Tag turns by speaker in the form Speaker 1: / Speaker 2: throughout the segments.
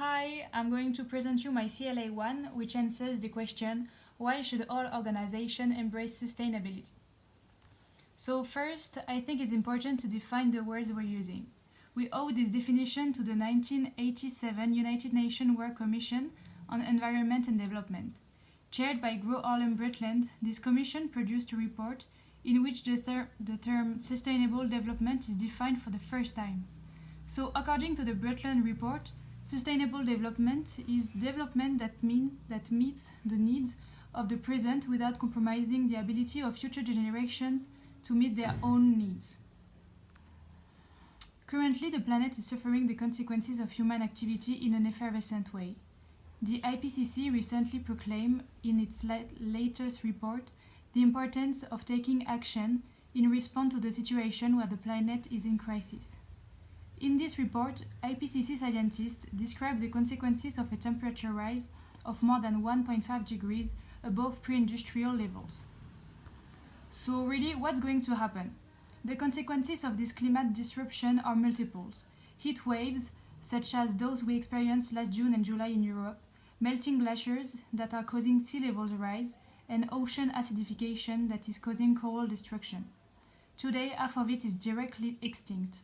Speaker 1: Hi, I'm going to present you my CLA1, which answers the question, why should all organizations embrace sustainability? So first, I think it's important to define the words we're using. We owe this definition to the 1987 United Nations World Commission on Environment and Development. Chaired by Gro Harlem Brundtland, this commission produced a report in which the term sustainable development is defined for the first time. So according to the Brundtland report, sustainable development is development that meets the needs of the present without compromising the ability of future generations to meet their own needs. Currently, the planet is suffering the consequences of human activity in an effervescent way. The IPCC recently proclaimed in its latest report the importance of taking action in response to the situation where the planet is in crisis. In this report, IPCC scientists describe the consequences of a temperature rise of more than 1.5 degrees above pre-industrial levels. So really, what's going to happen? The consequences of this climate disruption are multiples. Heat waves, such as those we experienced last June and July in Europe, melting glaciers that are causing sea levels rise, and ocean acidification that is causing coral destruction. Today, half of it is directly extinct.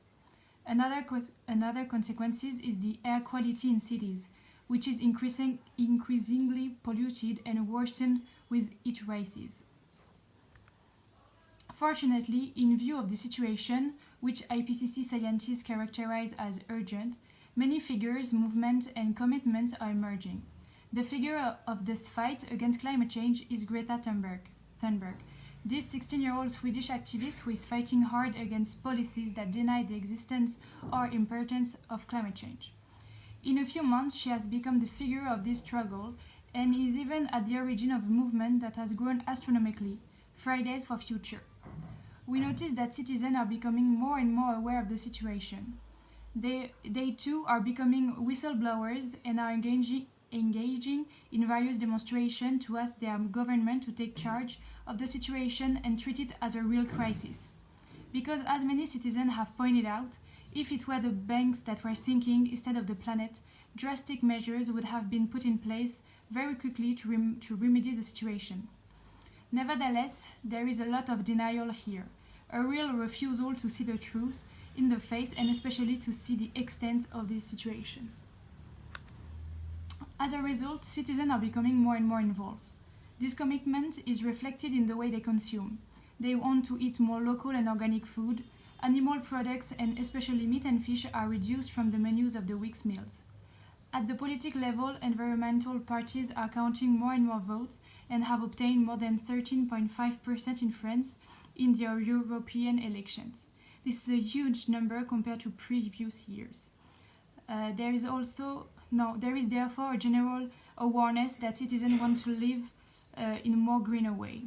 Speaker 1: Another consequence is the air quality in cities, which is increasingly polluted and worsened with heat rises. Fortunately, in view of the situation, which IPCC scientists characterize as urgent, many figures, movements, and commitments are emerging. The figure of this fight against climate change is Greta Thunberg. This 16-year-old Swedish activist who is fighting hard against policies that deny the existence or importance of climate change. In a few months, she has become the figure of this struggle and is even at the origin of a movement that has grown astronomically, Fridays for Future. We notice that citizens are becoming more and more aware of the situation. They too are becoming whistleblowers and are engaging in various demonstrations to ask their government to take charge of the situation and treat it as a real crisis. Because as many citizens have pointed out, if it were the banks that were sinking instead of the planet, drastic measures would have been put in place very quickly to remedy the situation. Nevertheless, there is a lot of denial here, a real refusal to see the truth in the face and especially to see the extent of this situation. As a result, citizens are becoming more and more involved. This commitment is reflected in the way they consume. They want to eat more local and organic food. Animal products, and especially meat and fish, are reduced from the menus of the week's meals. At the political level, environmental parties are counting more and more votes and have obtained more than 13.5% in France in the European elections. This is a huge number compared to previous years. There is therefore a general awareness that citizens want to live in a more greener way.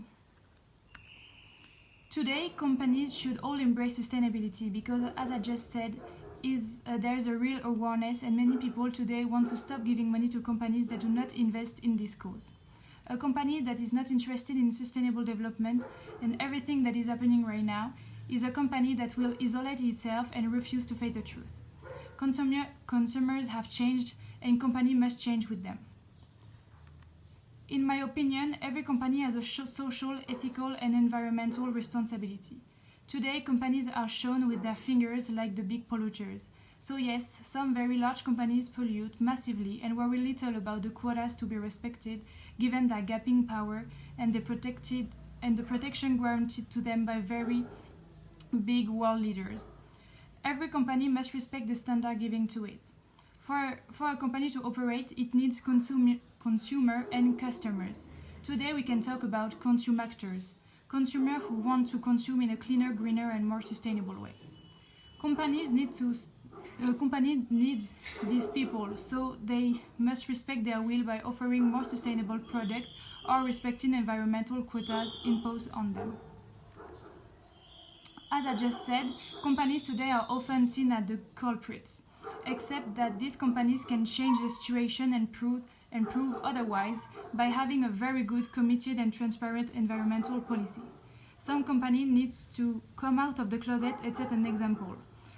Speaker 1: Today, companies should all embrace sustainability because, as I just said, there is a real awareness and many people today want to stop giving money to companies that do not invest in this cause. A company that is not interested in sustainable development and everything that is happening right now is a company that will isolate itself and refuse to face the truth. Consumers have changed and companies must change with them. In my opinion, every company has a social, ethical, and environmental responsibility. Today, companies are shown with their fingers like the big polluters. So yes, some very large companies pollute massively and worry little about the quotas to be respected, given their gaping power and the protection granted to them by very big world leaders. Every company must respect the standard given to it. For a company to operate, it needs consumer and customers. Today we can talk about consumactors, consumers who want to consume in a cleaner, greener and more sustainable way. Company needs these people, so they must respect their will by offering more sustainable products or respecting environmental quotas imposed on them. As I just said, companies today are often seen as the culprits, except that these companies can change the situation and prove otherwise by having a very good, committed and transparent environmental policy. Some company needs to come out of the closet and set an example.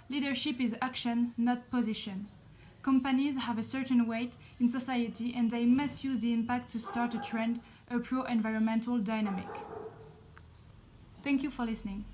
Speaker 1: Leadership is action, not position. Companies have a certain weight in society and they must use the impact to start a trend, a pro-environmental dynamic. Thank you for listening.